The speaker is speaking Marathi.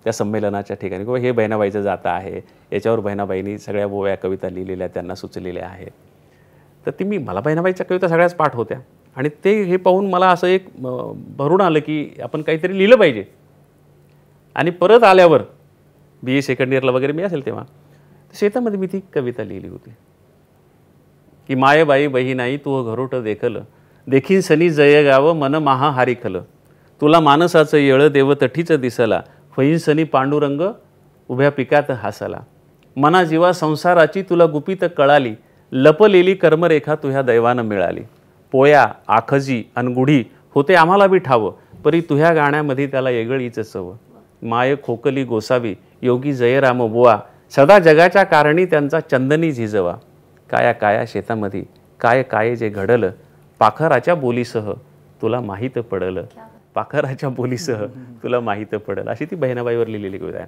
त्या संमेलनाच्या ठिकाणी किंवा हे बहिणाबाईचं जातं आहे, याच्यावर बहिणाबाईंनी सगळ्या ओव्या कविता लिहिलेल्या त्यांना सुचलेल्या आहेत. तर ती मला बहिणाबाईच्या कविता सगळ्याच पाठ होत्या आणि ते हे पाहून मला असं एक भरून आलं की आपण काहीतरी लिहिलं पाहिजे. आणि परत आल्यावर BA सेकंड इयरला वगैरे मी असेल तेव्हा शेतामध्ये मी ती कविता लिहिली होती की मायबाई बहिणाई तू घरोट देखल, देखीन सनी जय गाव मन महा हारिखल, तुला मानसाचं येळ देव तठीच दिसला, होईन सनी पांडुरंग उभ्या पिकात हासला, मना जीवा संसाराची तुला गुपित कळाली, लपलेली कर्मरेखा तुह्या दैवानं मिळाली, पोया आखजी अनगुढी होते आम्हाला बी ठाव, परी तुह्या गाण्यामध्ये त्याला येगळीच चव, माय खोकली गोसावी योगी जयराम बुवा, सदा जगाच्या कारणी त्यांचा चंदनी झिजवा, काया काया शेतामध्ये काय काय जे घडलं, पाखराच्या बोलीसह तुला माहीत पडलं, पाखराच्या बोलीसह तुला माहीत पडलं, अशी ती बहिणाबाईवर लिहिलेली कविता आहे.